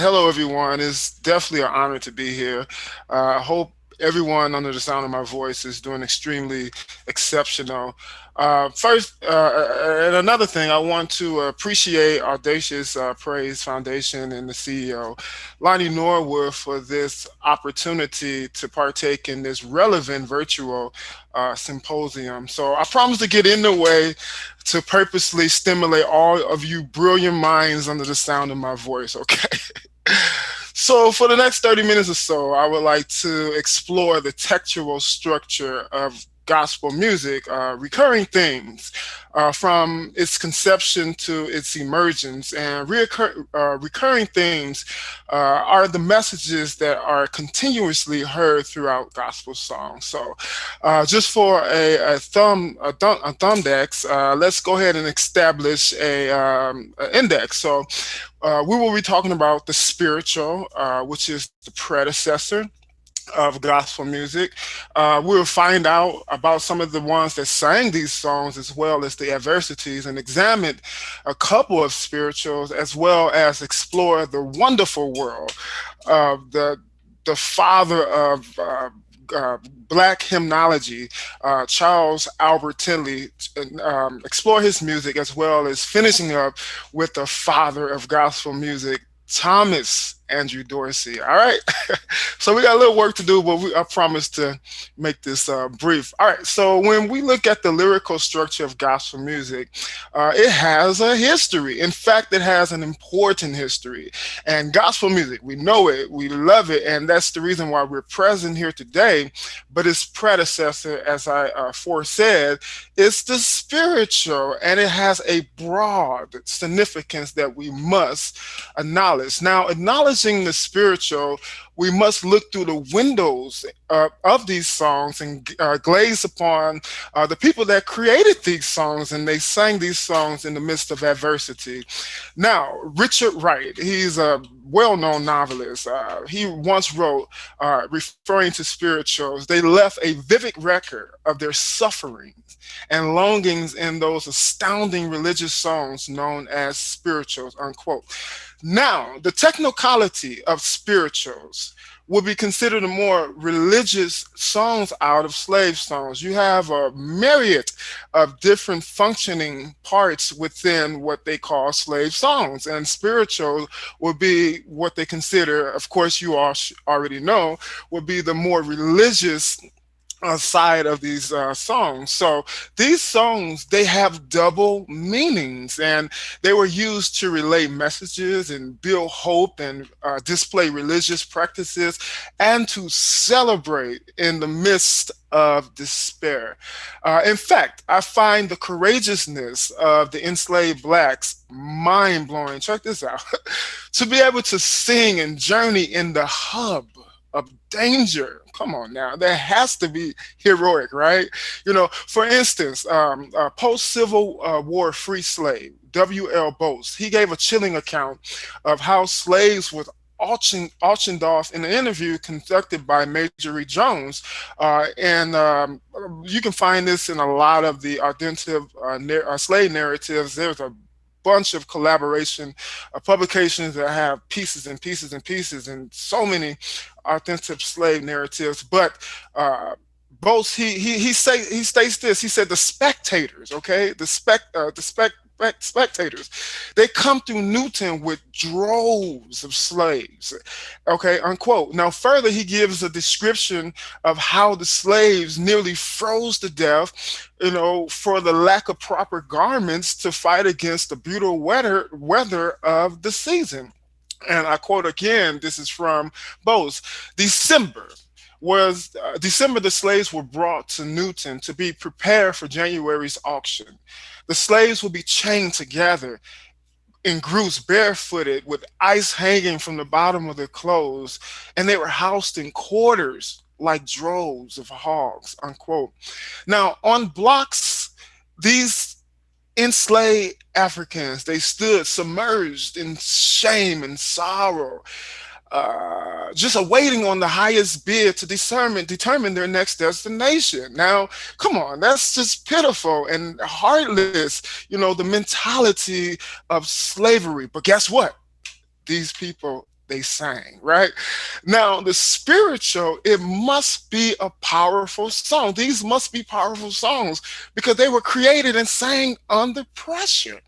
Hello, everyone. It's definitely an honor to be here. I hope everyone under the sound of my voice is doing extremely exceptional. First, and another thing, I want to appreciate Audacious Praise Foundation and the CEO, Lonnie Norwood, for this opportunity to partake in this relevant virtual symposium. So I promise to get in the way to purposely stimulate all of you brilliant minds under the sound of my voice, okay? So, for the next 30 minutes or so, I would like to explore the textual structure of gospel music, recurring themes from its conception to its emergence. And recurring themes are the messages that are continuously heard throughout gospel songs. So, just for a thumbdex, let's go ahead and establish a index. So, we will be talking about the spiritual, which is the predecessor of gospel music. We'll find out about some of the ones that sang these songs as well as the adversities and examine a couple of spirituals as well as explore the wonderful world of the father of black hymnology, Charles Albert Tindley, explore his music as well as finishing up with the father of gospel music, Thomas Andrew Dorsey. All right. So we got a little work to do, but I promise to make this brief. All right. So when we look at the lyrical structure of gospel music, it has a history. In fact, it has an important history. And gospel music, we know it, we love it, and that's the reason why we're present here today. But its predecessor, as I foresaid, is the spiritual, and it has a broad significance that we must acknowledge. Now, acknowledging the spiritual, we must look through the windows of these songs and glaze upon the people that created these songs, and they sang these songs in the midst of adversity. Now, Richard Wright, he's a well-known novelist. He once wrote, referring to spirituals, they left a vivid record of their sufferings and longings in those astounding religious songs known as spirituals, unquote. Now, the technicality of spirituals would be considered a more religious songs out of slave songs. You have a myriad of different functioning parts within what they call slave songs, and spiritual would be what they consider, of course, you all already know, would be the more religious side of these songs. So these songs, they have double meanings, and they were used to relay messages and build hope and display religious practices and to celebrate in the midst of despair. In fact, I find the courageousness of the enslaved blacks mind blowing. Check this out. To be able to sing and journey in the hub of danger. Come on now, that has to be heroic, right? You know, for instance, post-Civil War free slave W.L. Bose, he gave a chilling account of how slaves were auctioned off in an interview conducted by Major Reed Jones, and you can find this in a lot of the authentic slave narratives. There's a bunch of collaboration publications that have pieces and pieces and pieces and so many authentic slave narratives. But he states this. He said the spectators, okay, spectators, they come through Newton with droves of slaves, okay, unquote. Now, further, he gives a description of how the slaves nearly froze to death, you know, for the lack of proper garments to fight against the brutal weather of the season. And I quote again, this is from Bose. December, the slaves were brought to Newton to be prepared for January's auction. The slaves would be chained together in groups, barefooted, with ice hanging from the bottom of their clothes, and they were housed in quarters like droves of hogs, unquote. Now, on blocks, these enslaved Africans, they stood submerged in shame and sorrow. just awaiting on the highest bid to determine their next destination. Now, come on, that's just pitiful and heartless. The mentality of slavery. But guess what? These people, they sang, right? Now, the spiritual, it must be a powerful song. These must be powerful songs because they were created and sang under pressure.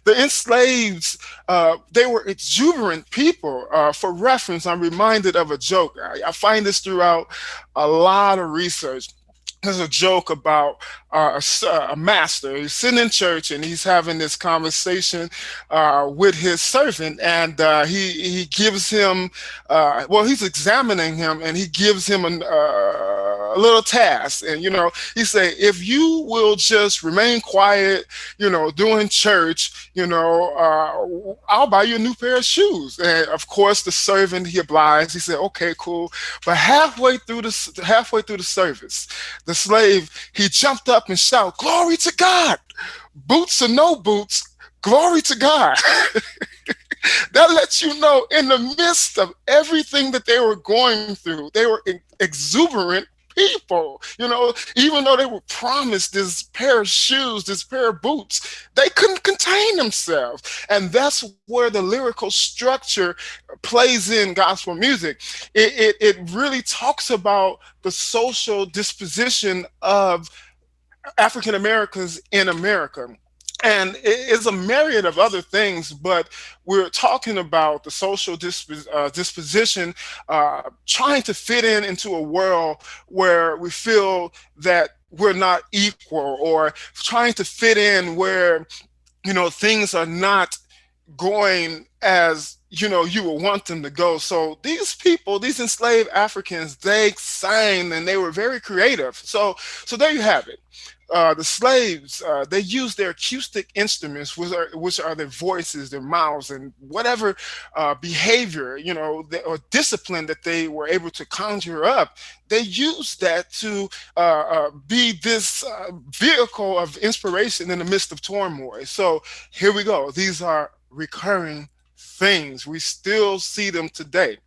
The enslaved, they were exuberant people. For reference, I'm reminded of a joke. I find this throughout a lot of research. There's a joke about a master. He's sitting in church and he's having this conversation with his servant, and he gives him, well, he's examining him, and he gives him a little task. And he say, if you will just remain quiet, doing church, I'll buy you a new pair of shoes. And of course, the servant, he obliged. He said, okay, cool. But halfway through the service, the slave, he jumped up and shouted, "Glory to God! Boots or no boots, glory to God." That lets you know, in the midst of everything that they were going through, they were exuberant people. Even though they were promised this pair of shoes, this pair of boots, they couldn't contain themselves. And that's where the lyrical structure plays in gospel music. It really talks about the social disposition of African Americans in America. And it's a myriad of other things, but we're talking about the social disposition, trying to fit into a world where we feel that we're not equal, or trying to fit in where, things are not going as you would want them to go. So these people, these enslaved Africans, they sang and they were very creative. So there you have it. The slaves, they used their acoustic instruments, which are their voices, their mouths, and whatever behavior, or discipline that they were able to conjure up. They used that to be this vehicle of inspiration in the midst of turmoil. So here we go. These are recurring things. We still see them today.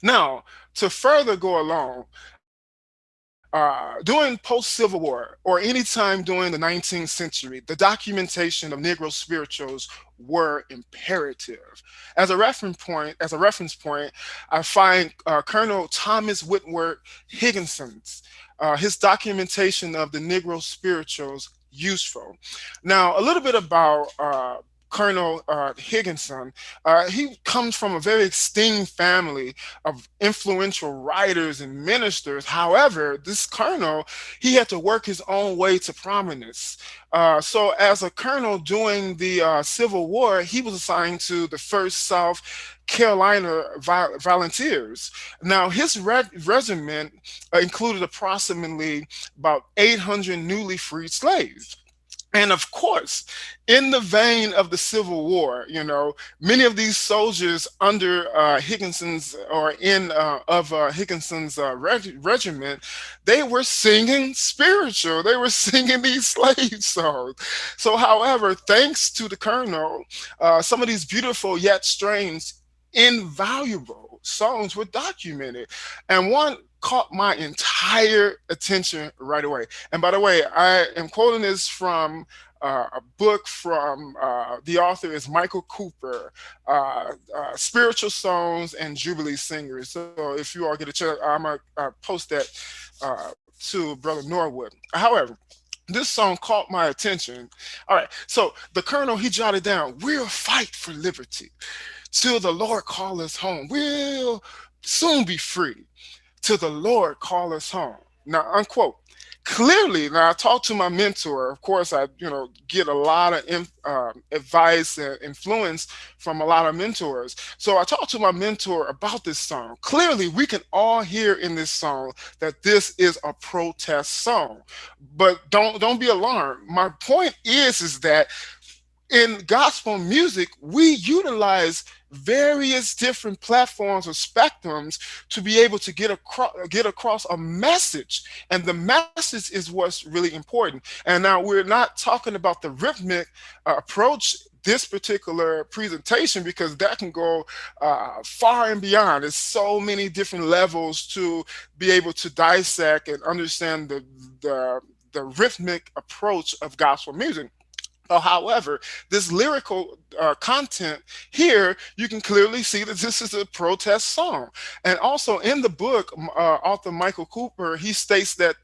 Now, to further go along, during post-Civil War, or any time during the 19th century, the documentation of Negro spirituals were imperative. As a reference point, I find Colonel Thomas Whitworth Higginson's his documentation of the Negro spirituals useful. Now, a little bit about Colonel Higginson. He comes from a very esteemed family of influential writers and ministers. However, this colonel, he had to work his own way to prominence. So as a colonel during the Civil War, he was assigned to the 1st South Carolina Volunteers. Now, his regiment included approximately about 800 newly freed slaves. And of course, in the vein of the Civil War, many of these soldiers under Higginson's, or in of Higginson's regiment, they were singing spiritual. They were singing these slave songs. So, however, thanks to the colonel, some of these beautiful yet strange, invaluable songs were documented, and one caught my entire attention right away. And by the way, I am quoting this from a book from the author is Michael Cooper, Spiritual Songs and Jubilee Singers. So if you all get a chance, I'm going to post that to Brother Norwood. However, this song caught my attention. All right, so the colonel, he jotted down, "We'll fight for liberty till the Lord call us home. We'll soon be free till the Lord call us home." Now, unquote. Clearly, now I talked to my mentor. Of course, I get a lot of advice and influence from a lot of mentors. So I talked to my mentor about this song. Clearly, we can all hear in this song that this is a protest song. But don't be alarmed. My point is that in gospel music, we utilize various different platforms or spectrums to be able to get across a message, and the message is what's really important. And now we're not talking about the rhythmic approach this particular presentation because that can go far and beyond. There's so many different levels to be able to dissect and understand the rhythmic approach of gospel music. However, this lyrical content here, you can clearly see that this is a protest song. And also in the book, author Michael Cooper, he states that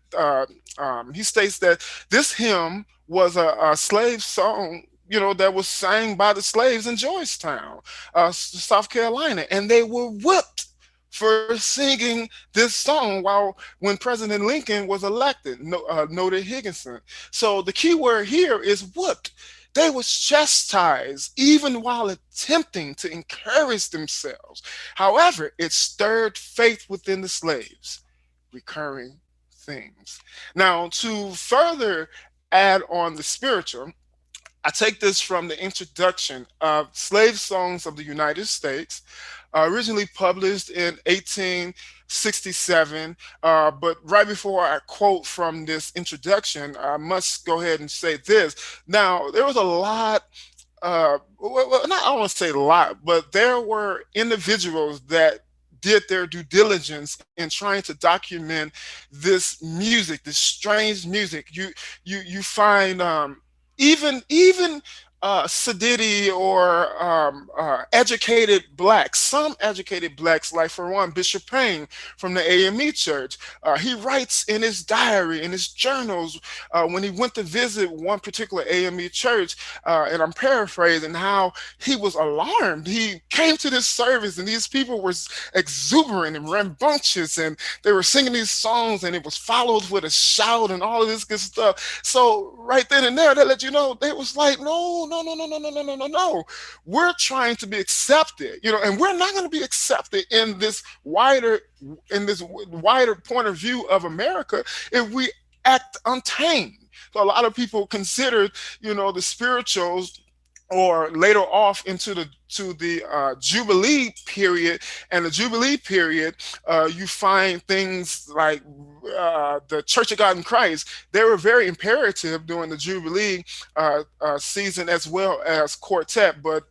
this hymn was a slave song. That was sang by the slaves in Georgetown, South Carolina, and they were whipped for singing this song when President Lincoln was elected. Noted Higginson. So the key word here is whipped. They was chastised even while attempting to encourage themselves. However, it stirred faith within the slaves, recurring themes. Now, to further add on the spiritual, I take this from the introduction of Slave Songs of the United States, originally published in 1867. But right before I quote from this introduction, I must go ahead and say this. Now, there was a lot, not, I don't want to say a lot, but there were individuals that did their due diligence in trying to document this music, this strange music. You find even sedity or educated blacks, some educated blacks, like for one, Bishop Payne from the AME Church. He writes in his diary, in his journals, when he went to visit one particular AME church, and I'm paraphrasing, how he was alarmed. He came to this service and these people were exuberant and rambunctious, and they were singing these songs, and it was followed with a shout and all of this good stuff. So right then and there, they let you know they was like, no, no, no, no, no, no, no, no, no, no. We're trying to be accepted, and we're not going to be accepted in this wider point of view of America if we act untamed. So a lot of people considered, the spirituals, or later off into the Jubilee period. And the Jubilee period, you find things like the Church of God in Christ. They were very imperative during the Jubilee season, as well as quartet, but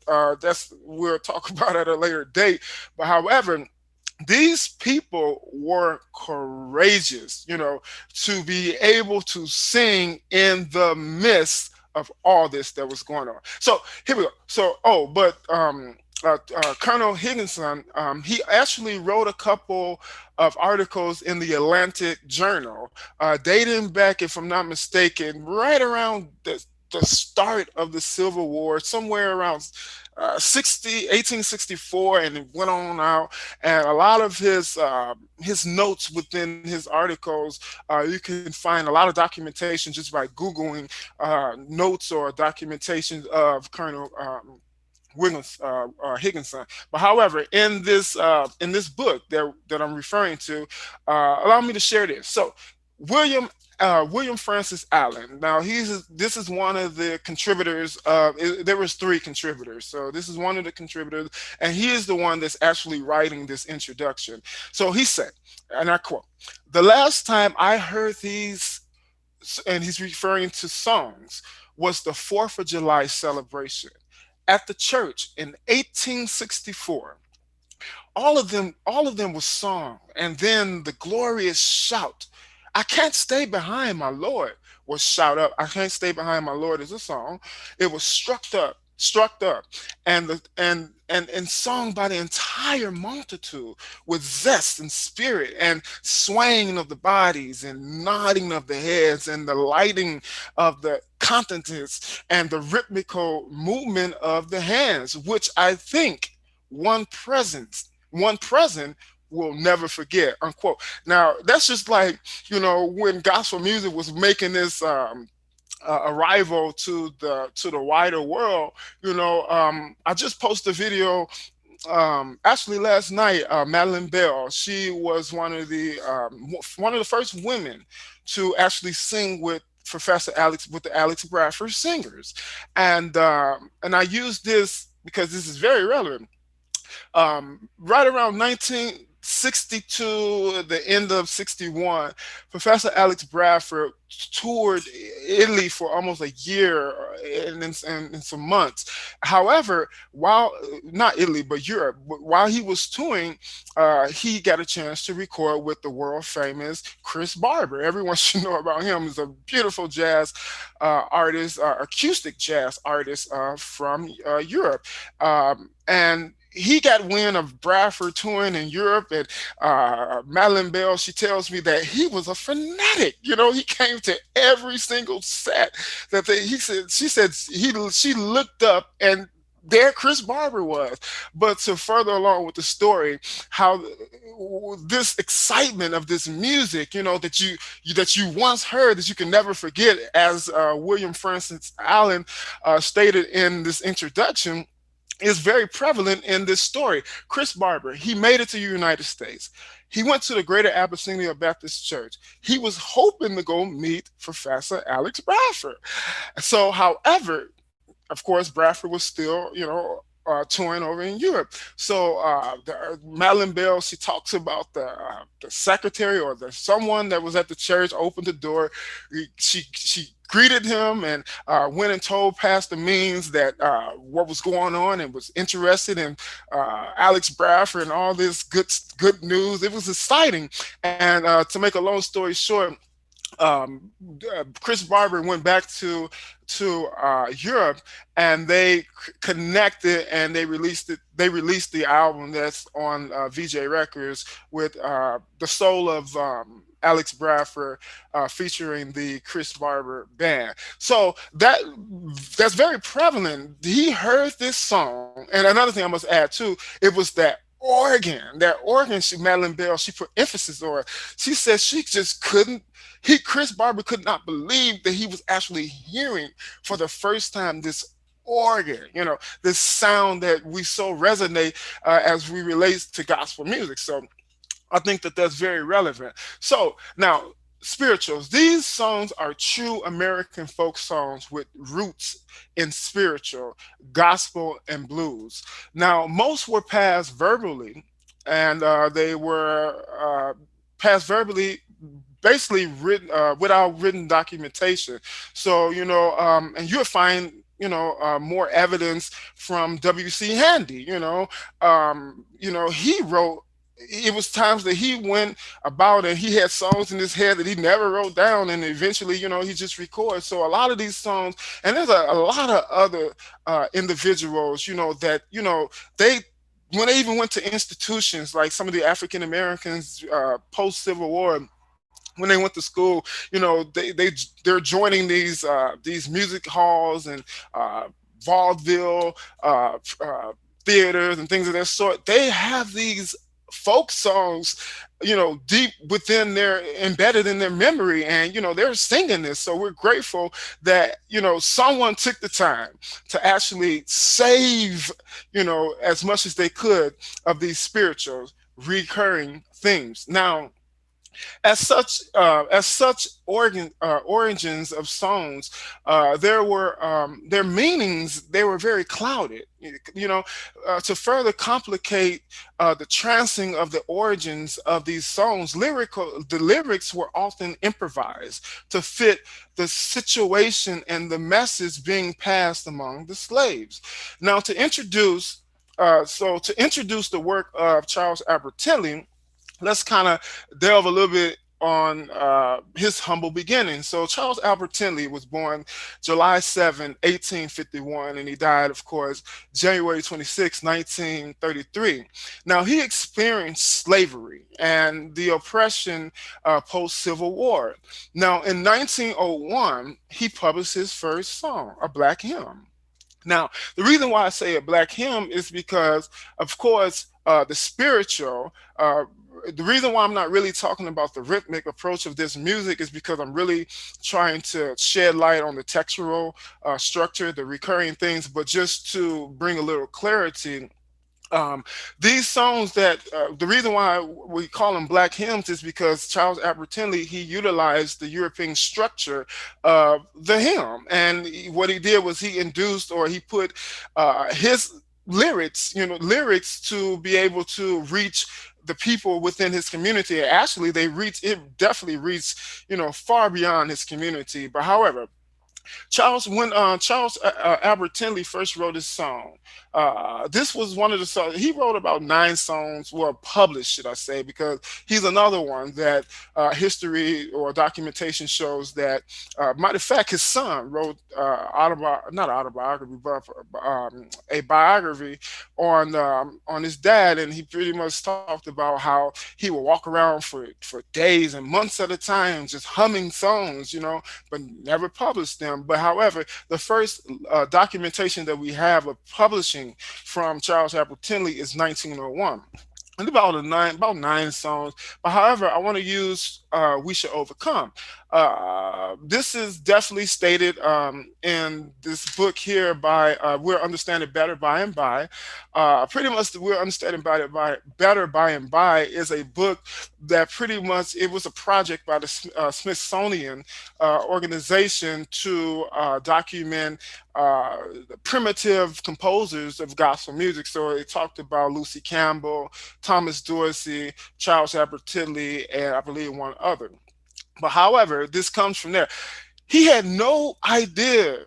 we'll talk about at a later date. But however, these people were courageous, to be able to sing in the midst of all this that was going on. So here we go. So, Colonel Higginson, he actually wrote a couple of articles in the Atlantic Journal, dating back, if I'm not mistaken, right around the start of the Civil War, somewhere around 1864, and it went on out. And a lot of his notes within his articles, you can find a lot of documentation just by Googling notes or documentation of Colonel Higginson. But however, in this book that I'm referring to, allow me to share this. So William Francis Allen. Now this is one of the contributors. There was three contributors, so this is one of the contributors, and he is the one that's actually writing this introduction. So he said, and I quote: "The last time I heard these," and he's referring to songs, "was the Fourth of July celebration at the church in 1864. All of them was song, and then the glorious shout, 'I can't stay behind my Lord,' was shout up. 'I can't stay behind my Lord' is a song. It was struck up, and sung by the entire multitude with zest and spirit, and swaying of the bodies, and nodding of the heads, and the lighting of the countenance, and the rhythmical movement of the hands, which I think one present will never forget," unquote. Now that's just like, when gospel music was making this arrival to the wider world. I just posted a video, actually last night. Madeline Bell, she was one of the first women to actually sing with Professor Alex, with the Alex Bradford Singers, and I use this because this is very relevant. Right around 62, the end of 61, Professor Alex Bradford toured Italy for almost a year and some months. However, while not Italy but Europe, while he was touring, he got a chance to record with the world famous Chris Barber. Everyone should know about him. He's a beautiful jazz artist, acoustic jazz artist from Europe, and he got wind of Bradford touring in Europe, and Madeline Bell, she tells me that he was a fanatic. You know, he came to every single set that she said she looked up and there Chris Barber was. But to further along with the story, how this excitement of this music, that you once heard that you can never forget, as William Francis Allen stated in this introduction, is very prevalent in this story. Chris Barber, he made it to the United States. He went to the Greater Abyssinia Baptist Church. He was hoping to go meet Professor Alex Bradford. So, however, of course, Bradford was still, touring over in Europe. So Madeline Bell, she talks about the secretary or the someone that was at the church opened the door. She greeted him and went and told Pastor Means that what was going on and was interested in Alex Bradford and all this good news. It was exciting. And to make a long story short, Chris Barber went back to Europe, and they connected, and they released it. They released the album that's on VJ Records with the soul of Alex Bradford featuring the Chris Barber band. So that's very prevalent. He heard this song, and another thing I must add too, it was that organ. Madeline Bell, she put emphasis on. She said she just couldn't. Chris Barber could not believe that he was actually hearing for the first time this organ, this sound that we so resonate as we relate to gospel music. So I think that that's very relevant. So now, spirituals. These songs are true American folk songs with roots in spiritual, gospel, and blues. Now, most were passed verbally, and they were passed verbally, basically written without written documentation. So and you'll find more evidence from W.C. Handy. He wrote. It was times that he went about and he had songs in his head that he never wrote down, and eventually, he just records. So a lot of these songs, and there's a lot of other individuals, that they when they even went to institutions like some of the African Americans post Civil War, when they went to school, they're joining these music halls and vaudeville theaters and things of that sort. They have these folk songs, deep within embedded in their memory, and they're singing this. So we're grateful that someone took the time to actually save as much as they could of these spiritual recurring themes. Now, as such origins of songs, their meanings, they were very clouded. To further complicate the trancing of the origins of these songs, the lyrics were often improvised to fit the situation and the message being passed among the slaves. Now, to introduce the work of Charles Albertelli, let's kind of delve a little bit on his humble beginnings. So Charles Albert Tindley was born July 7, 1851, and he died, of course, January 26, 1933. Now, he experienced slavery and the oppression post-Civil War. Now, in 1901, he published his first song, a black hymn. Now, the reason why I say a black hymn is because, of course, the spiritual, the reason why I'm not really talking about the rhythmic approach of this music is because I'm really trying to shed light on the textural structure, the recurring things, but just to bring a little clarity. These songs the reason why we call them black hymns is because Charles Albert Tindley, he utilized the European structure of the hymn. And what he did was he induced, or he put his lyrics to be able to reach the people within his community. Actually, they reached it, definitely reached, far beyond his community. But however, when Charles Albert Tindley first wrote his song, this was one of the songs he wrote. About 9 songs were published, should I say, because he's another one that history or documentation shows that. Matter of fact, his son wrote not autobiography, but a biography on his dad, and he pretty much talked about how he would walk around for days and months at a time just humming songs, but never published them. But however, the first documentation that we have of publishing from Charles Apple Tinley is 1901. And about 9 songs. But however, I want to use "We Should Overcome." This is definitely stated in this book here by "We'll Understand It Better By and By." Pretty much, "We'll Understand It Better By and By" is a book that pretty much it was a project by the Smithsonian organization to document the primitive composers of gospel music. So it talked about Lucy Campbell, Thomas Dorsey, Charles Albert Tindley, and I believe one other. But however, this comes from there. He had no idea,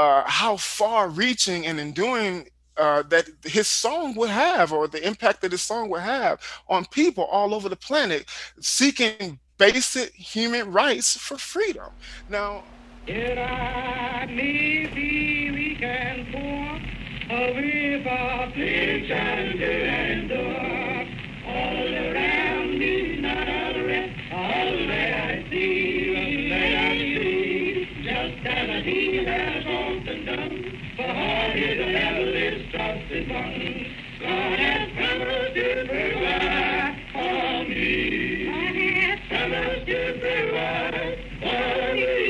how far reaching and enduring that his song would have, or the impact that his song would have on people all over the planet seeking basic human rights for freedom. Now, Yet I may be weak and poor, a river big and endure. All around me, not a rest, all that I see, all that I see, just as he has often done. For his heavenly trust is one, God has promised to provide for me. God has promised to provide for me.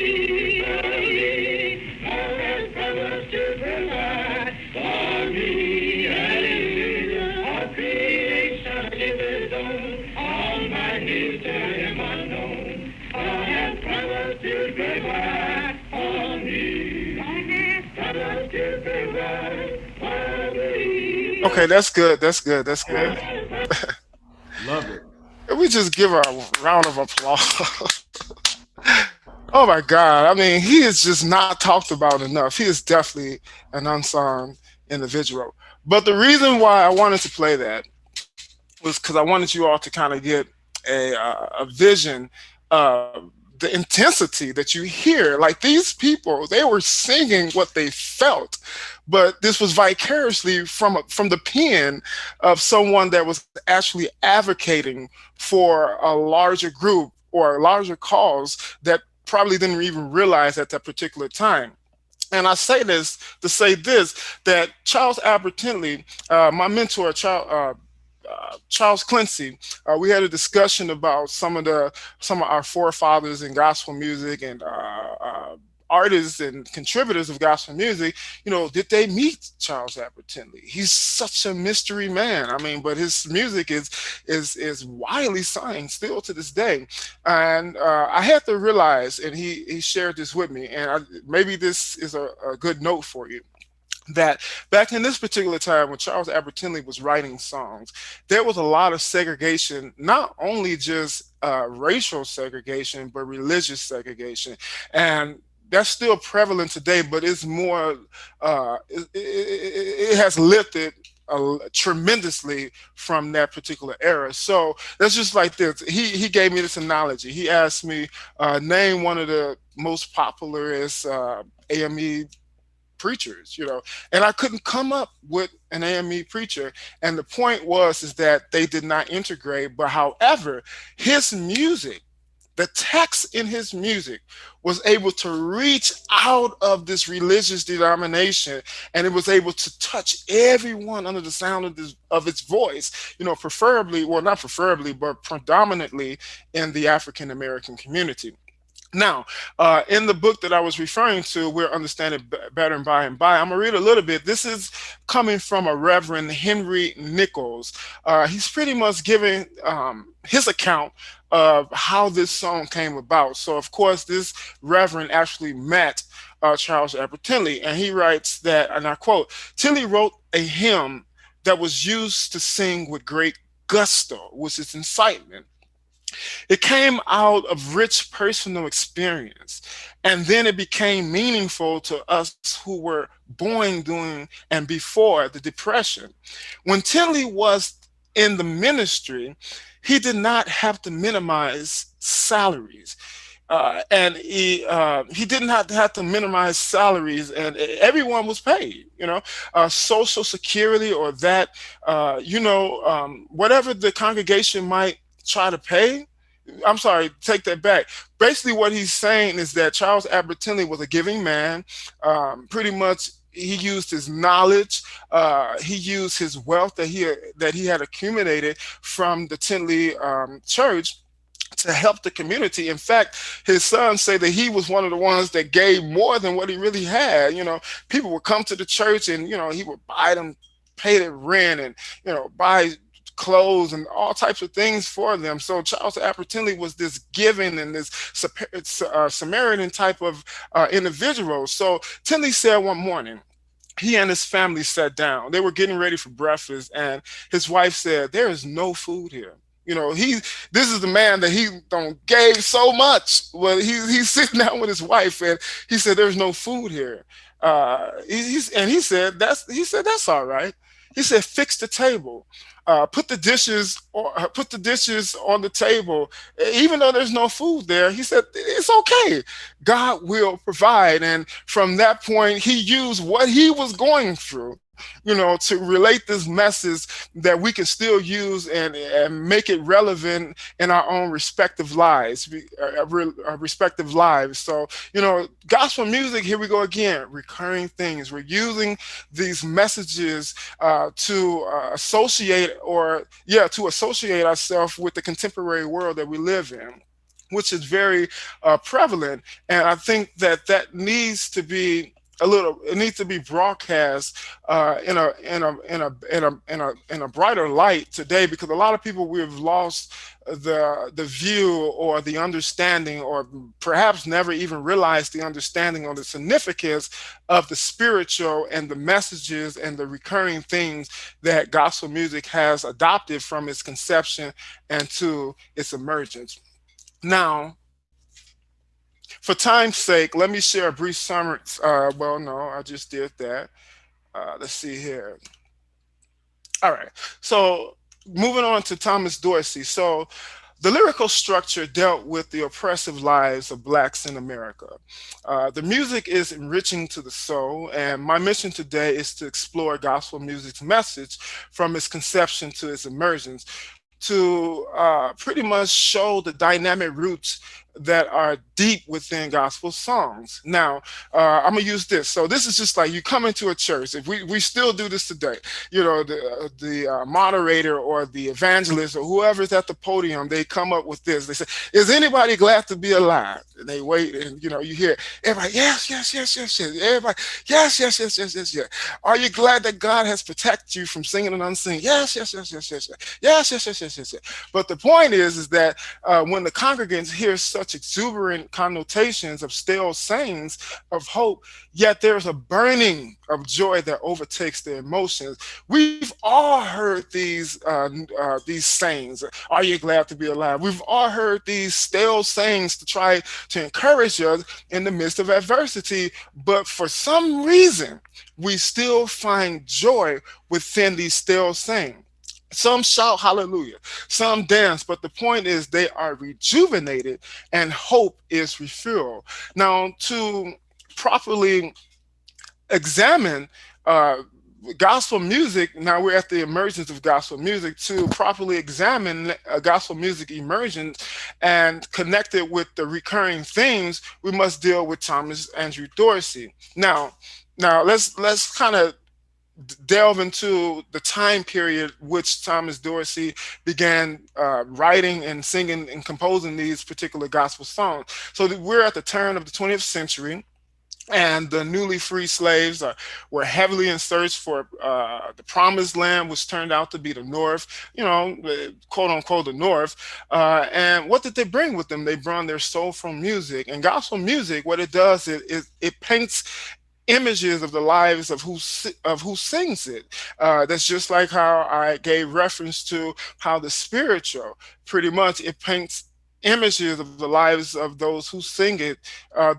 okay, that's good. That's good. That's good. Love it. Can we just give her a round of applause? Oh my God. I mean, he is just not talked about enough. He is definitely an unsung individual. But the reason why I wanted to play that was because I wanted you all to kind of get a vision of the intensity that you hear. Like these people, they were singing what they felt, but this was vicariously from the pen of someone that was actually advocating for a larger group or a larger cause that probably didn't even realize at that particular time. And I say this to say this, that Charles Albert Tindley, my mentor, Charles Clancy, we had a discussion about some of our forefathers in gospel music and artists and contributors of gospel music. Did they meet Charles Albert Tindley? He's such a mystery man. I mean, but his music is widely sung still to this day. And I had to realize, and he shared this with me, and maybe this is a good note for you, that back in this particular time when Charles Albert Tindley was writing songs, there was a lot of segregation, not only just racial segregation, but religious segregation. And that's still prevalent today, but it's more, it has lifted tremendously from that particular era. So that's just like this. He gave me this analogy. He asked me, name one of the most popularist AME preachers, and I couldn't come up with an AME preacher. And the point was is that they did not integrate, but however, his music, the text in his music was able to reach out of this religious denomination, and it was able to touch everyone under the sound of its voice, preferably, well, not preferably, but predominantly in the African American community. Now, in the book that I was referring to, We're Understanding Better and By, I'm going to read a little bit. This is coming from a Reverend Henry Nichols. He's pretty much giving his account of how this song came about. So, of course, this Reverend actually met Charles Albert Tindley, and he writes that, and I quote, "Tindley wrote a hymn that was used to sing with great gusto, which is incitement. It came out of rich personal experience. And then it became meaningful to us who were born during and before the Depression. When Tinley was in the ministry, he did not have to minimize salaries. And he did not have to minimize salaries, and everyone was paid. Social security or that, whatever the congregation might try to pay. I'm sorry, take that back. Basically, what he's saying is that Charles Albert Tinley was a giving man. Pretty much, he used his knowledge, he used his wealth that he had accumulated from the Tinley Church to help the community. In fact, his sons say that he was one of the ones that gave more than what he really had. People would come to the church, and he would buy them, pay their rent, and buy clothes and all types of things for them. So Charles Albert Tinley was this giving and this Samaritan type of individual. So Tinley said one morning, he and his family sat down. They were getting ready for breakfast, and his wife said, "There is no food here." This is the man that he don't gave so much. Well, he's sitting down with his wife, and he said, "There's no food here." And he said, "That's all right." He said, "Fix the table, put the dishes on the table, even though there's no food there." He said, "It's okay. God will provide." And from that point, he used what he was going through, to relate this message that we can still use and make it relevant in our own respective lives. So, gospel music, here we go again, recurring things. We're using these messages to associate ourselves with the contemporary world that we live in, which is very prevalent. And I think that needs to be it needs to be broadcast in a brighter light today, because a lot of people, we've lost the view or the understanding, or perhaps never even realized the understanding or the significance of the spiritual and the messages and the recurring things that gospel music has adopted from its conception and to its emergence. Now, for time's sake, let me share a brief summary. Well, no, I just did that. Let's see here. All right. So, moving on to Thomas Dorsey. So, the lyrical structure dealt with the oppressive lives of blacks in America. The music is enriching to the soul, and my mission today is to explore gospel music's message from its conception to its emergence, to pretty much show the dynamic roots that are deep within gospel songs. Now, I'm gonna use this. So this is just like you come into a church. If we still do this today, the moderator or the evangelist or whoever's at the podium, they come up with this. They say, "Is anybody glad to be alive?" And they wait, and you hear everybody, "Yes, yes, yes, yes, yes." Everybody, "Yes, yes, yes, yes, yes, yes." "Are you glad that God has protected you from singing and unseen?" "Yes, yes, yes, yes, yes, yes, yes, yes, yes, yes, yes, yes." But the point is that when the congregants hear such exuberant connotations of stale sayings of hope, yet there's a burning of joy that overtakes their emotions. We've all heard these sayings. "Are you glad to be alive?" We've all heard these stale sayings to try to encourage us in the midst of adversity, but for some reason, we still find joy within these stale sayings. Some shout hallelujah, some dance, but the point is they are rejuvenated and hope is refueled. Now, to properly examine gospel music, now we're at the emergence of gospel music. To properly examine gospel music emergence and connect it with the recurring themes, we must deal with Thomas Andrew Dorsey. Now let's kind of delve into the time period which Thomas Dorsey began writing and singing and composing these particular gospel songs. So we're at the turn of the 20th century, and the newly free slaves were heavily in search for the promised land, which turned out to be the North, quote unquote the North. And what did they bring with them? They brought their soulful music. And gospel music, what it does is it paints images of the lives of of who sings it. That's just like how I gave reference to how the spiritual, pretty much, it paints images of the lives of those who sing it,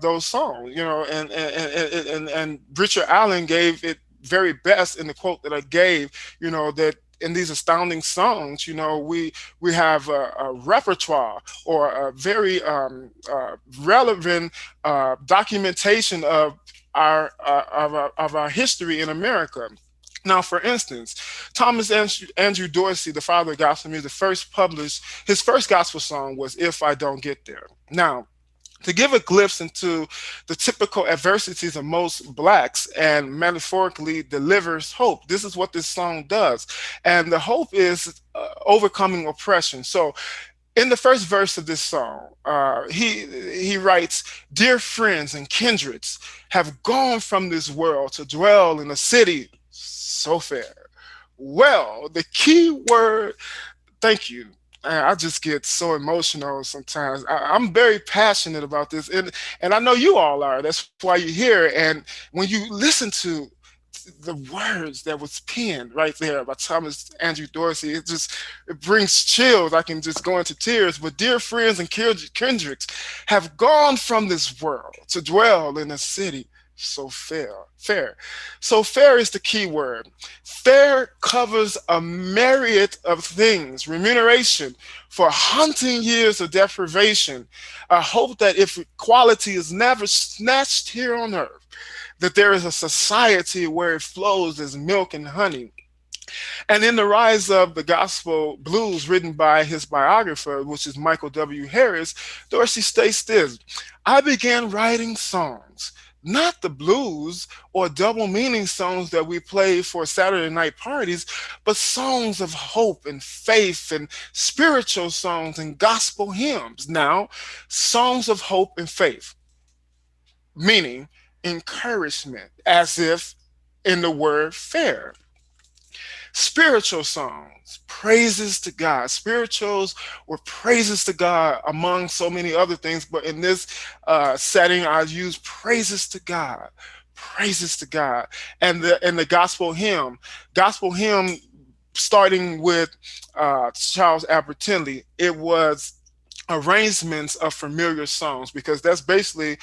those songs, and Richard Allen gave it very best in the quote that I gave, that in these astounding songs, we have a repertoire or a very relevant documentation of our history in America. Now, for instance, Thomas Andrew Dorsey, the father of gospel music, first published his first gospel song was "If I Don't Get There." Now, to give a glimpse into the typical adversities of most blacks and metaphorically delivers hope. This is what this song does. And the hope is overcoming oppression. So in the first verse of this song, he writes, "Dear friends and kindreds have gone from this world to dwell in a city so fair." Well, the key word, thank you. I just get so emotional sometimes. I'm very passionate about this, and I know you all are. That's why you're here. And when you listen to the words that was penned right there by Thomas Andrew Dorsey, it brings chills. I can just go into tears. But dear friends and kindreds have gone from this world to dwell in a city so fair. Fair. So fair is the key word. Fair covers a myriad of things: remuneration for hunting years of deprivation, a hope that if equality is never snatched here on earth, that there is a society where it flows as milk and honey. And in the rise of the gospel blues written by his biographer, which is Michael W. Harris, Dorsey states this: "I began writing songs, not the blues or double meaning songs that we play for Saturday night parties, but songs of hope and faith and spiritual songs and gospel hymns." Now, songs of hope and faith, meaning encouragement, as if in the word fair. Spiritual songs, praises to God. Spirituals were praises to God among so many other things, but in this setting, I use praises to God. Praises to God. And the gospel hymn starting with Charles Albert Tindley, it was arrangements of familiar songs, because that's basically,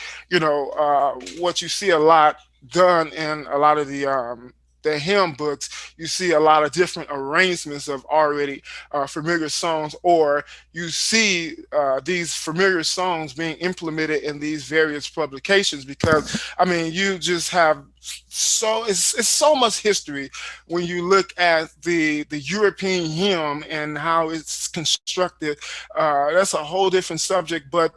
what you see a lot done in a lot of the hymn books. You see a lot of different arrangements of already familiar songs, or you see these familiar songs being implemented in these various publications, because I mean, you just have it's so much history when you look at the European hymn and how it's constructed. That's a whole different subject, but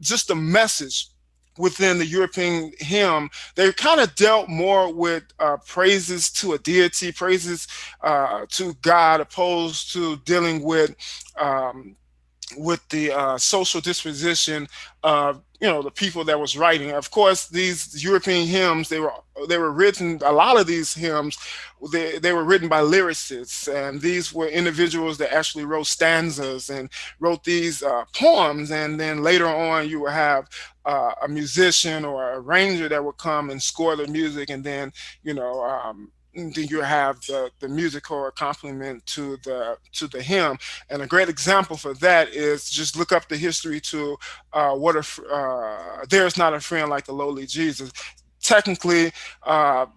just the message within the European hymn, they kind of dealt more with praises to a deity, praises to God, opposed to dealing with the social disposition of the people that was writing. Of course, these European hymns, they were written. A lot of these hymns, they were written by lyricists, and these were individuals that actually wrote stanzas and wrote these poems. And then later on, you will have a musician or a arranger that would come and score the music, and then then you have the musical accompaniment to the hymn. And a great example for that is just look up the history to what a there's not a friend like the lowly Jesus. Technically, the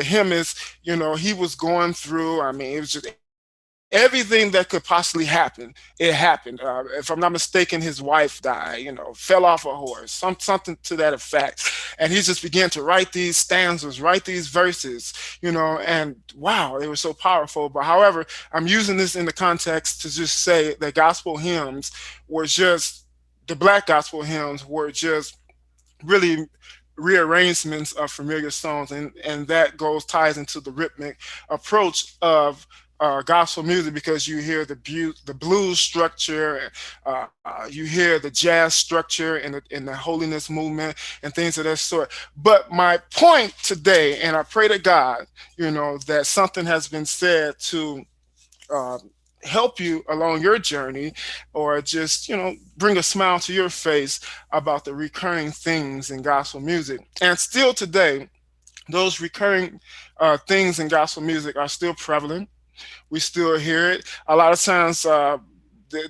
hymn is, he was going through. I mean, it was just everything that could possibly happen. It happened. If I'm not mistaken, his wife died. Fell off a horse, something to that effect, and he just began to write these stanzas, write these verses. And wow, they were so powerful. But however, I'm using this in the context to just say that gospel hymns were just the black gospel hymns were just really rearrangements of familiar songs, and that ties into the rhythmic approach of gospel music, because you hear the blues structure, you hear the jazz structure and the holiness movement and things of that sort. But my point today, and I pray to God, that something has been said to uh, help you along your journey, or just bring a smile to your face about the recurring things in gospel music. And still today, those recurring things in gospel music are still prevalent. We still hear it a lot of times.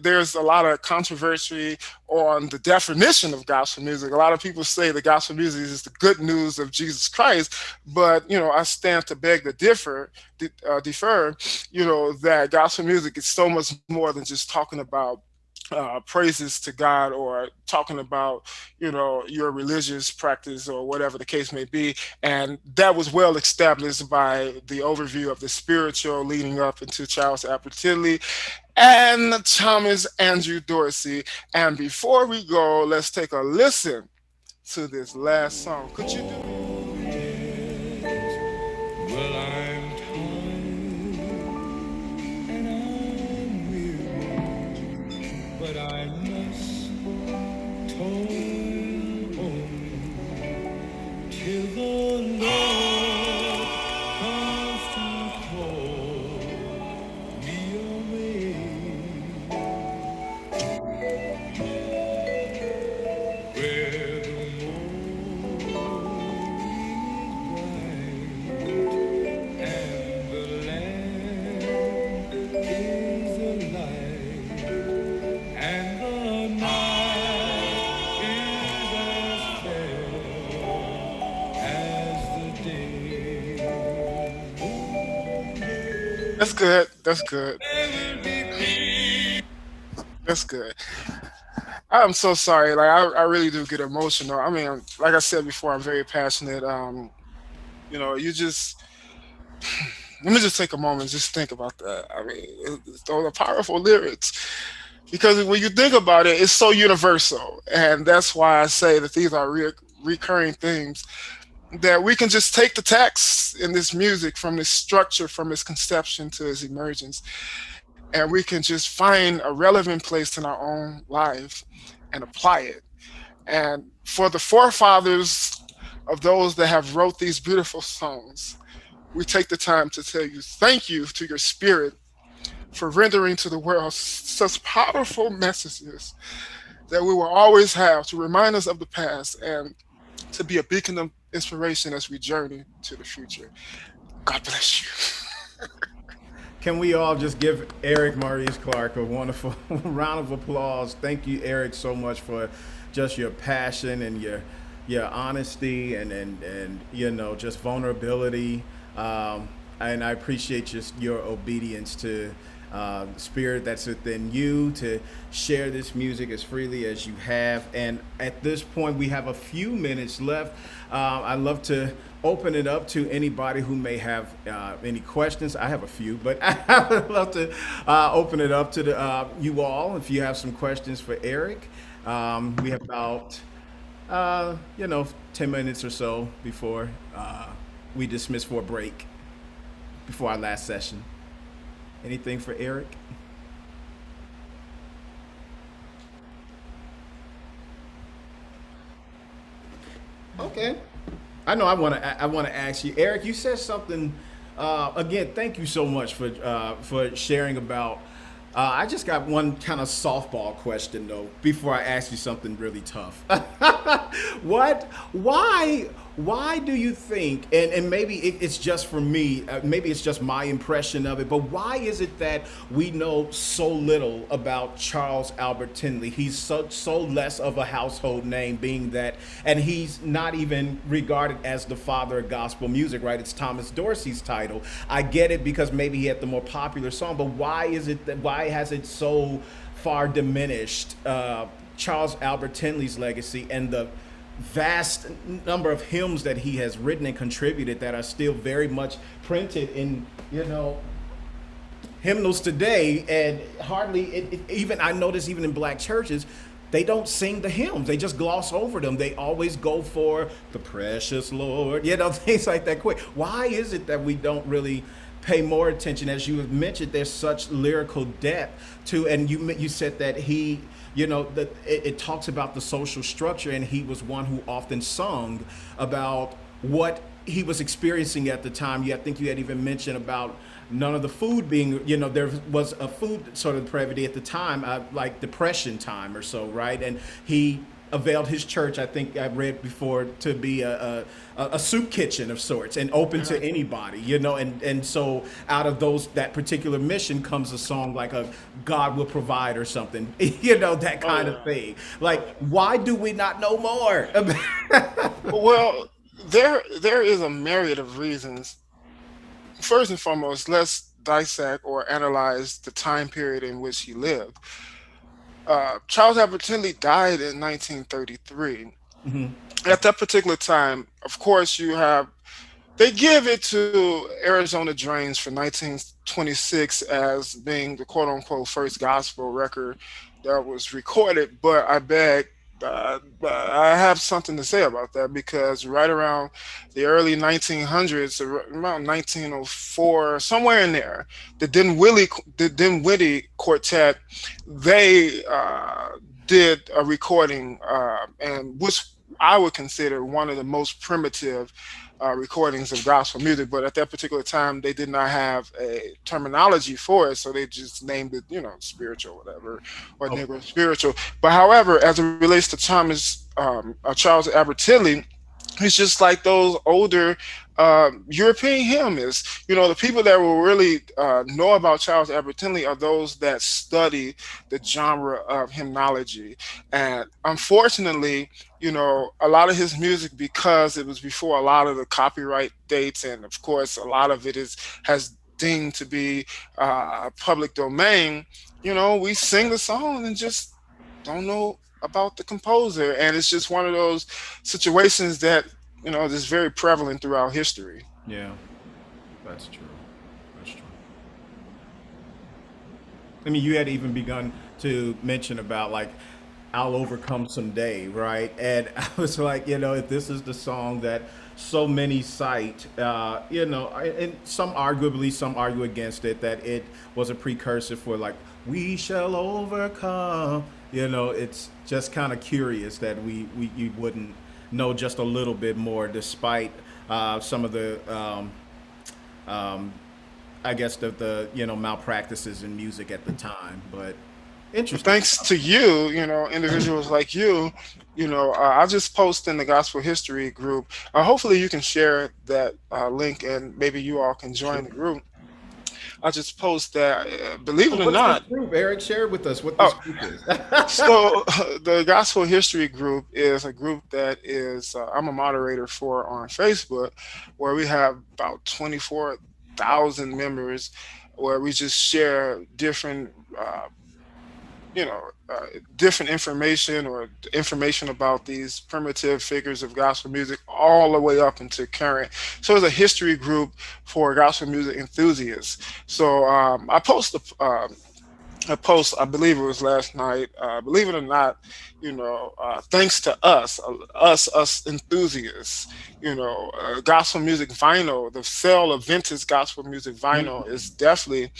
There's a lot of controversy on the definition of gospel music. A lot of people say the gospel music is the good news of Jesus Christ, but I stand to beg to defer. That gospel music is so much more than just talking about praises to God, or talking about your religious practice or whatever the case may be. And that was well established by the overview of the spiritual leading up into Charles Albert Tindley and Thomas Andrew Dorsey. And before we go, let's take a listen to this last song. Could you do it? Well, I'm tired and I'm weary, but I must toil on till the Lord comes to call me away. Where the morning is bright and the land is alight, and the night is as fair as the day. That's good. That's good. There will be peace. That's good. I'm so sorry. Like I really do get emotional. I mean, like I said before, I'm very passionate. You just let me just take a moment, just think about that. I mean, those are powerful lyrics, because when you think about it, it's so universal, and that's why I say that these are recurring themes, that we can just take the text in this music, from this structure, from its conception to its emergence, and we can just find a relevant place in our own life and apply it. And for the forefathers of those that have wrote these beautiful songs, we take the time to tell you thank you to your spirit for rendering to the world such powerful messages that we will always have to remind us of the past, and to be a beacon of inspiration as we journey to the future. God bless you. Can we all just give Eric Maurice Clark a wonderful round of applause? Thank you, Eric, so much for just your passion and your honesty and just vulnerability. And I appreciate just your obedience to the spirit that's within you to share this music as freely as you have. And at this point, we have a few minutes left. I'd love to open it up to anybody who may have any questions. I have a few, but I would love to open it up to you all if you have some questions for Eric. We have about 10 minutes or so before we dismiss for a break before our last session. Anything for Eric? Okay. I want to ask you, Eric. You said something. Again, thank you so much for sharing about. I just got one kind of softball question though before I ask you something really tough. what? Why do you think? And maybe it's just for me. Maybe it's just my impression of it. But why is it that we know so little about Charles Albert Tindley? He's so less of a household name, being that, and he's not even regarded as the father of gospel music, right? It's Thomas Dorsey's title. I get it because maybe he had the more popular song, but why has it so far diminished Charles Albert Tindley's legacy and the vast number of hymns that he has written and contributed that are still very much printed in hymnals today? And hardly even, I notice even in black churches, they don't sing the hymns. They just gloss over them. They always go for the precious Lord, things like that quick. Why is it that we don't really pay more attention? As you have mentioned, there's such lyrical depth to, and you said that he, that it talks about the social structure, and he was one who often sung about what he was experiencing at the time. I think you had even mentioned about none of the food being, there was a food sort of depravity at the time, like depression time or so, right? And he availed his church, I think I read before, to be a soup kitchen of sorts and open to anybody, and so out of that particular mission comes a song like a God will provide or something, that Oh kind of yeah. thing. Like, why do we not know more? Well, there is a myriad of reasons. First and foremost, let's dissect or analyze the time period in which he lived. Charles Albert Tindley died in 1933. At that particular time, of course, you have they give it to Arizona Drains for 1926 as being the quote unquote first gospel record that was recorded, but I beg, I have something to say about that because right around the early 1900s, around 1904, somewhere in there, the Dinwiddie Quartet, they did a recording, and which I would consider one of the most primitive recordings of gospel music. But at that particular time, they did not have a terminology for it, so they just named it, spiritual, whatever, or Okay. Negro spiritual. But however, as it relates to Charles Albert Tilley, he's just like those older European hymnists. The people that will really know about Charles Albert Tindley are those that study the genre of hymnology. And unfortunately, a lot of his music, because it was before a lot of the copyright dates, and of course, a lot of it is has deemed to be public domain. We sing the song and just don't know about the composer, and it's just one of those situations that is very prevalent throughout history. Yeah, that's true. That's true. I mean, you had even begun to mention about like I'll overcome someday, right? And I was like, if this is the song that so many cite, and some argue against it, that it was a precursor for like we shall overcome. It's just kind of curious that we you wouldn't know just a little bit more, despite some of the I guess the malpractices in music at the time, but But interesting thanks stuff. to you, individuals like you, I just post in the Gospel History group. Hopefully, you can share that link, and maybe you all can Sure. join the group. I just post that, believe So it or what's this not. group, Eric? Share with us what this Oh, group is. so the Gospel History group is a group that is I'm a moderator for on Facebook, where we have about 24,000 members, where we just share you know, different information or information about these primitive figures of gospel music all the way up into current. So it's a history group for gospel music enthusiasts. So I post, I believe it was last night. Believe it or not, thanks to us enthusiasts, gospel music vinyl, the sale of vintage gospel music vinyl is definitely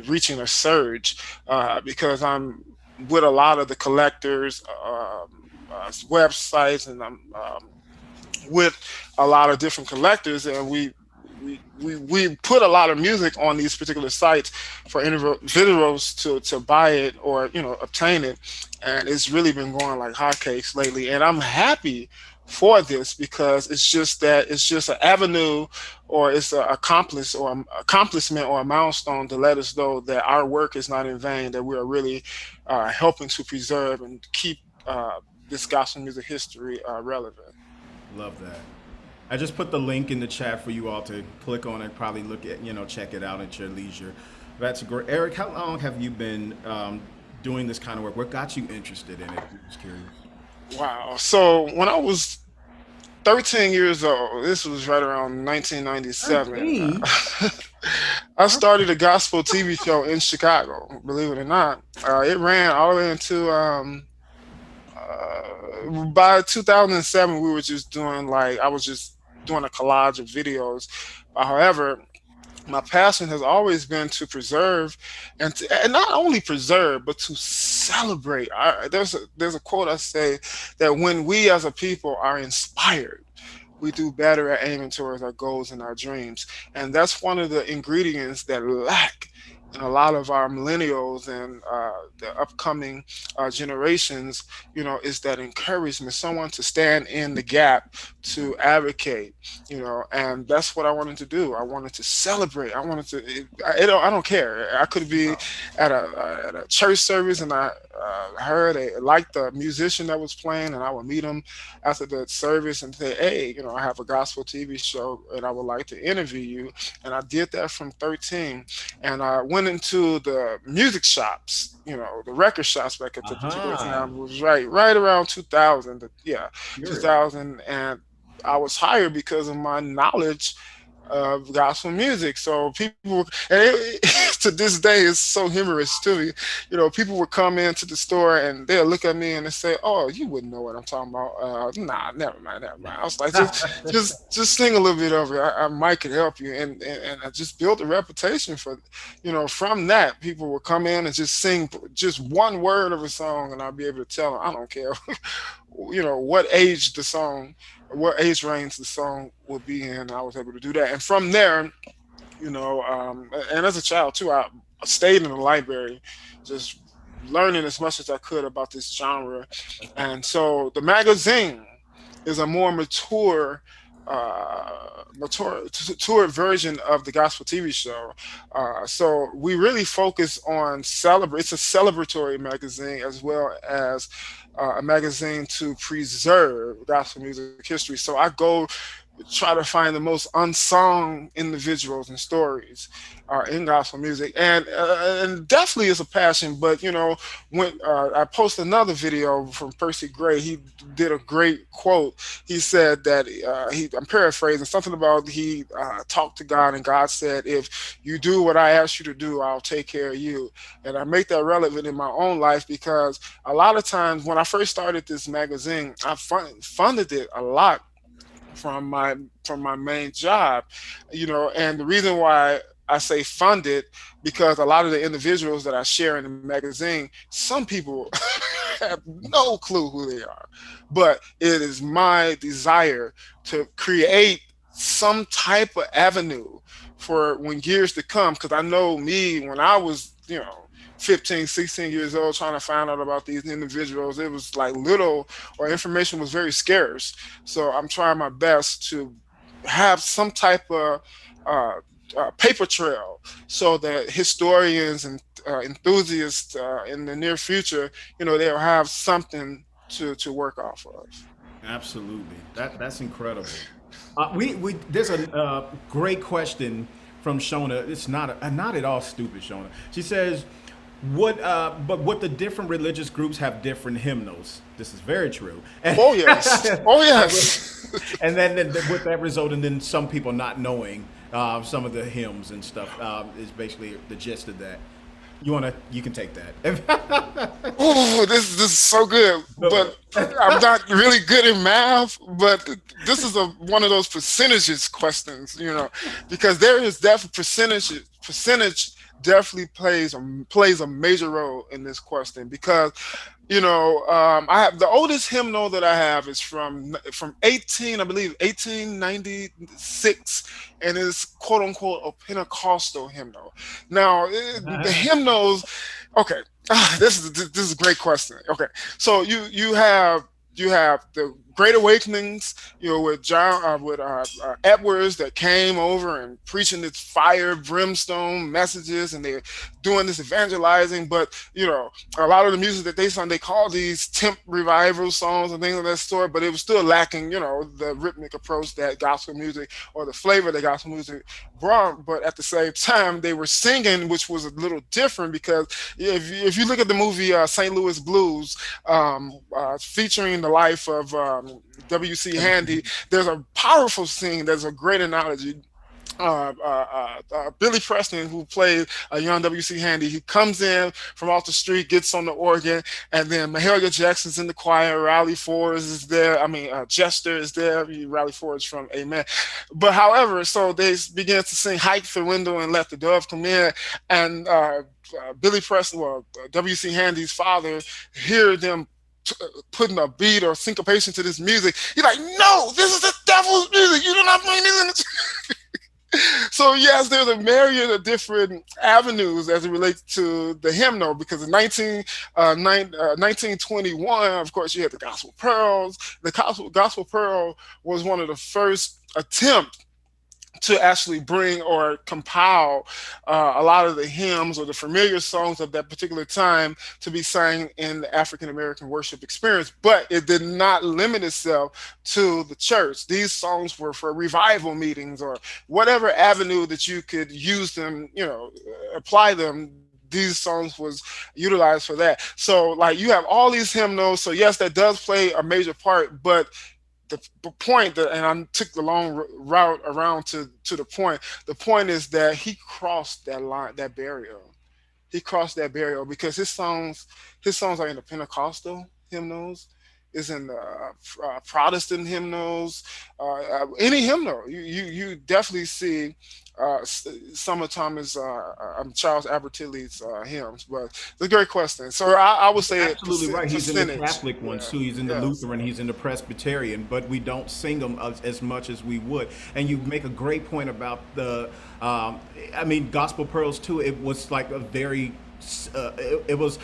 reaching a surge because I'm with a lot of the collectors, websites, and I'm with a lot of different collectors, and we put a lot of music on these particular sites for individuals to buy it or obtain it, and it's really been going like hotcakes lately, and I'm happy for this because it's just an avenue, or it's an accomplice or accomplishment or a milestone to let us know that our work is not in vain, that we are really helping to preserve and keep this gospel music history relevant. Love that. I just put the link in the chat for you all to click on and probably look at, check it out at your leisure. That's great. Eric, how long have you been doing this kind of work? What got you interested in it? I'm just curious. Wow. So when I was 13 years old, this was right around 1997. 13? I started a gospel TV show in Chicago, believe it or not. It ran all the way into by 2007. We were just doing like, I was just doing a collage of videos. However, my passion has always been to preserve and not only preserve but to celebrate. There's a quote I say that when we as a people are inspired, we do better at aiming towards our goals and our dreams. And that's one of the ingredients that lack in a lot of our millennials and the upcoming generations, is that encouragement, someone to stand in the gap, to advocate, and that's what I wanted to do. I wanted to celebrate. I wanted to, I don't care. I could be at a church service and I heard, liked the musician that was playing, and I would meet him after the service and say, hey, I have a gospel TV show and I would like to interview you. And I did that from 13. And I went into the music shops, the record shops back at the particular Uh-huh. time. It was right around 2000. Yeah, Sure. 2000. And I was hired because of my knowledge of gospel music. So people, and to this day, it's so humorous to me. People would come into the store and they'll look at me and they say, "Oh, you wouldn't know what I'm talking about." Nah, never mind, never mind. I was like, just sing a little bit of it. I might could help you, and I just built a reputation for, from that. People would come in and just sing just one word of a song, and I'll be able to tell them, I don't care, what age the song, what age range the song would be in. I was able to do that, and from there, and as a child too, I stayed in the library, just learning as much as I could about this genre. And so the magazine is a more mature version of the gospel TV show. So we really focus on celebrate. It's a celebratory magazine as well as a magazine to preserve gospel music history. So I go try to find the most unsung individuals and stories in gospel music, and definitely is a passion. But when I posted another video from Percy Gray, he did a great quote. He said that I'm paraphrasing something about he talked to God, and God said, "If you do what I ask you to do, I'll take care of you." And I make that relevant in my own life because a lot of times when I first started this magazine, I funded it a lot from my main job, and the reason why I say funded, because a lot of the individuals that I share in the magazine, some people have no clue who they are, but it is my desire to create some type of avenue for when years to come, because I know me when I was 15, 16 years old, trying to find out about these individuals, it was like little, or information was very scarce. So I'm trying my best to have some type of uh, paper trail so that historians and enthusiasts in the near future, they'll have something to work off of. Absolutely. That's incredible. We there's a great question from Shona. It's not at all stupid, Shona. She says, what the different religious groups have different hymnals. This is very true. And, Oh yes, oh yes. and then with that result, and then some people not knowing some of the hymns and stuff is basically the gist of that. You can take that. Oh, this is so good. But I'm not really good in math. But this is one of those percentages questions, because there is definitely percentage definitely plays a major role in this question, because I have the oldest hymnal that I have is from 18, I believe 1896, and it's quote unquote a Pentecostal hymnal. Now the hymnals, okay, this is a great question. Okay, so you have the Great Awakenings, with John, Edwards, that came over and preaching this fire, brimstone messages, and they're doing this evangelizing. But a lot of the music that they sung, they call these temp revival songs and things of that sort. But it was still lacking, the rhythmic approach that gospel music, or the flavor that gospel music brought. But at the same time, they were singing, which was a little different, because if you look at the movie St. Louis Blues, featuring the life of W.C. Handy, there's a powerful scene. There's a great analogy. Billy Preston, who played a young W.C. Handy, he comes in from off the street, gets on the organ, and then Mahalia Jackson's in the choir. Raleigh Fords is there. I mean, Jester is there. Raleigh Fords from Amen. But however, so they began to sing "Hike the Window and Let the Dove Come In," and Billy Preston, well, W.C. Handy's father, hear them putting a beat or syncopation to this music. He's like, no, this is the devil's music. You do not bring this in the so yes, there's a myriad of different avenues as it relates to the hymnal because in 1921, of course, you had the Gospel Pearls. The Gospel Pearl was one of the first attempts to actually bring or compile a lot of the hymns or the familiar songs of that particular time to be sang in the African American worship experience. But it did not limit itself to the church. These songs were for revival meetings or whatever avenue that you could use them, apply them. These songs was utilized for that. So like you have all these hymnals. So yes, that does play a major part, but the point that, and I took the long route around to the point. The point is that he crossed that line, that barrier. He crossed that barrier because his songs are in the Pentecostal hymnals, is in the Protestant hymnals, any hymnal. You definitely see some of Thomas Charles Albert Tilley's hymns. But it's a great question. So I would say Absolutely right. He's in the percentage. Catholic ones Yeah. too. He's in the Yes. Lutheran. He's in the Presbyterian, but we don't sing them as much as we would. And you make a great point about the. Gospel Pearls too. It was like a very. It was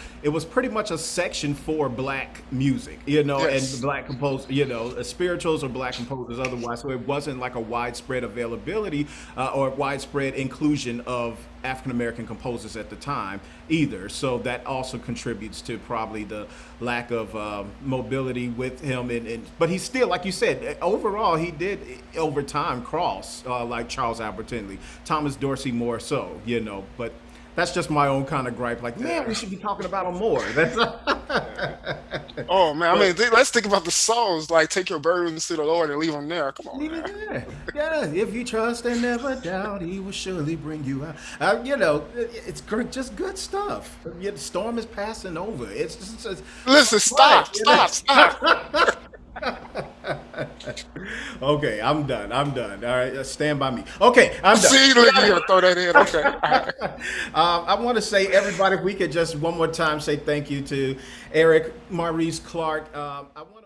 pretty much a section for black music, and Yes. black composers, spirituals or black composers otherwise. So it wasn't like a widespread availability or widespread inclusion of African American composers at the time either. So that also contributes to probably the lack of mobility with him. But he's still, like you said, overall he did over time cross like Charles Albert Tindley, Thomas Dorsey more so, But that's just my own kind of gripe. Like, man, we should be talking about him more. That's Oh man, I but mean, let's think about the songs like "Take Your Burdens to the Lord" and leave them there. Come on, leave it man. there. Yeah, if you trust and never doubt, He will surely bring you out. It's just good stuff. The storm is passing over. It's just Listen, right. stop, stop, stop. Okay, I'm done. I'm done. All right, stand by me. Okay, I'm done. See, look, you gonna throw that in? Okay, all right. I want to say, everybody, if we could just one more time say thank you to Eric Maurice Clark. I want